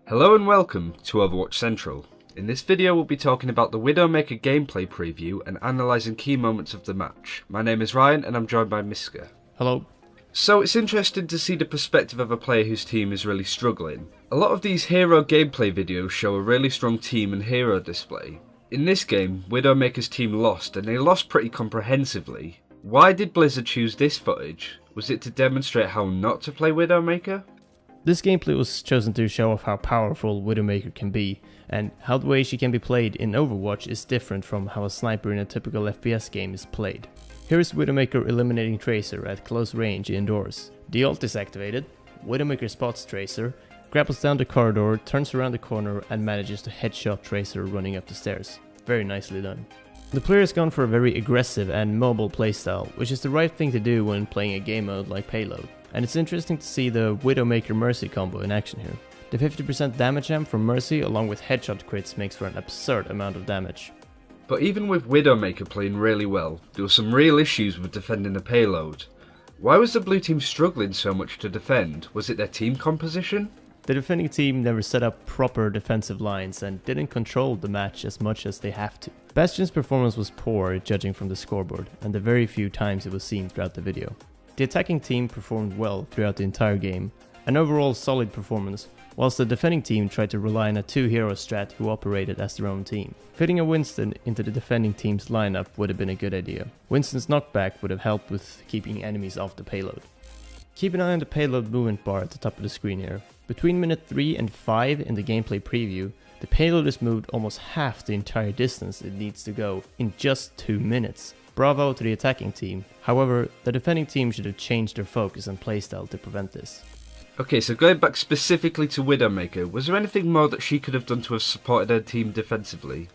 Hello and welcome to Overwatch Central. In this video we'll be talking about the Widowmaker gameplay preview and analysing key moments of the match. My name is Ryan and I'm joined by Mysca. Hello. So it's interesting to see the perspective of a player whose team is really struggling. A lot of these hero gameplay videos show a really strong team and hero display. In this game, Widowmaker's team lost and they lost pretty comprehensively. Why did Blizzard choose this footage? Was it to demonstrate how not to play Widowmaker? This gameplay was chosen to show off how powerful Widowmaker can be, and how the way she can be played in Overwatch is different from how a sniper in a typical FPS game is played. Here is Widowmaker eliminating Tracer at close range indoors. The ult is activated, Widowmaker spots Tracer, grapples down the corridor, turns around the corner and manages to headshot Tracer running up the stairs. Very nicely done. The player has gone for a very aggressive and mobile playstyle, which is the right thing to do when playing a game mode like Payload. And it's interesting to see the Widowmaker Mercy combo in action here. The 50% damage amp from Mercy along with headshot crits makes for an absurd amount of damage. But even with Widowmaker playing really well, there were some real issues with defending the payload. Why was the blue team struggling so much to defend? Was it their team composition? The defending team never set up proper defensive lines and didn't control the match as much as they have to. Bastion's performance was poor judging from the scoreboard and the very few times it was seen throughout the video. The attacking team performed well throughout the entire game, an overall solid performance, whilst the defending team tried to rely on a two-hero strat who operated as their own team. Fitting a Winston into the defending team's lineup would have been a good idea. Winston's knockback would have helped with keeping enemies off the payload. Keep an eye on the payload movement bar at the top of the screen here. Between minute 3 and 5 in the gameplay preview, the payload is moved almost half the entire distance it needs to go in just 2 minutes. Bravo to the attacking team. However, the defending team should have changed their focus and playstyle to prevent this. Okay, so going back specifically to Widowmaker, was there anything more that she could have done to have supported her team defensively?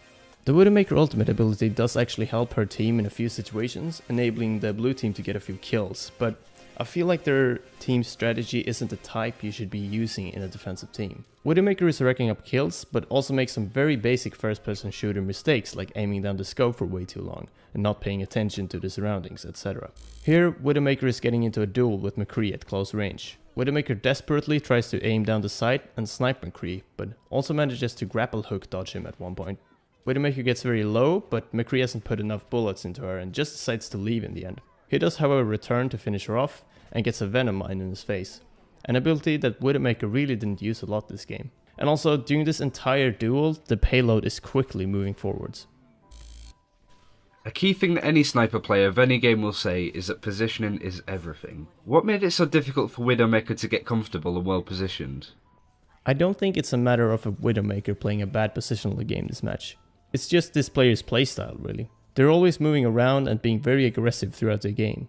The Widowmaker ultimate ability does actually help her team in a few situations, enabling the blue team to get a few kills, but I feel like their team strategy isn't the type you should be using in a defensive team. Widowmaker is racking up kills, but also makes some very basic first-person shooter mistakes like aiming down the scope for way too long and not paying attention to the surroundings, etc. Here, Widowmaker is getting into a duel with McCree at close range. Widowmaker desperately tries to aim down the sight and snipe McCree, but also manages to grapple hook dodge him at one point. Widowmaker gets very low, but McCree hasn't put enough bullets into her and just decides to leave in the end. He does however return to finish her off and gets a Venom Mine in his face, an ability that Widowmaker really didn't use a lot this game. And also, during this entire duel, the payload is quickly moving forwards. A key thing that any sniper player of any game will say is that positioning is everything. What made it so difficult for Widowmaker to get comfortable and well positioned? I don't think it's a matter of a Widowmaker playing a bad positional game this match. It's just this player's playstyle really. They're always moving around and being very aggressive throughout the game.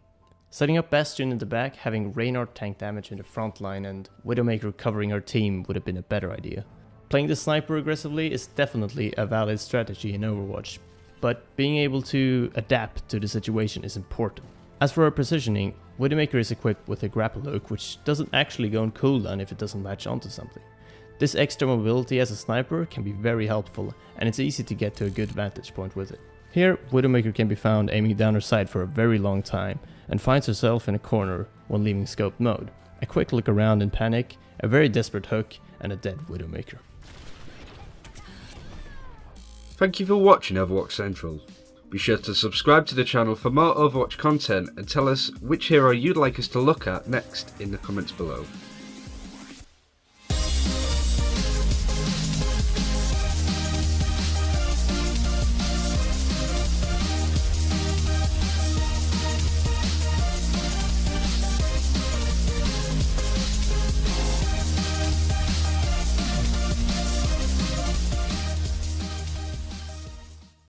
Setting up Bastion in the back, having Reinhardt tank damage in the front line and Widowmaker covering her team would have been a better idea. Playing the sniper aggressively is definitely a valid strategy in Overwatch, but being able to adapt to the situation is important. As for her positioning, Widowmaker is equipped with a grapple hook which doesn't actually go on cooldown if it doesn't latch onto something. This extra mobility as a sniper can be very helpful and it's easy to get to a good vantage point with it. Here, Widowmaker can be found aiming down her sight for a very long time and finds herself in a corner when leaving scoped mode. A quick look around in panic, a very desperate hook and a dead Widowmaker. Thank you for watching Overwatch Central. Be sure to subscribe to the channel for more Overwatch content and tell us which hero you'd like us to look at next in the comments below.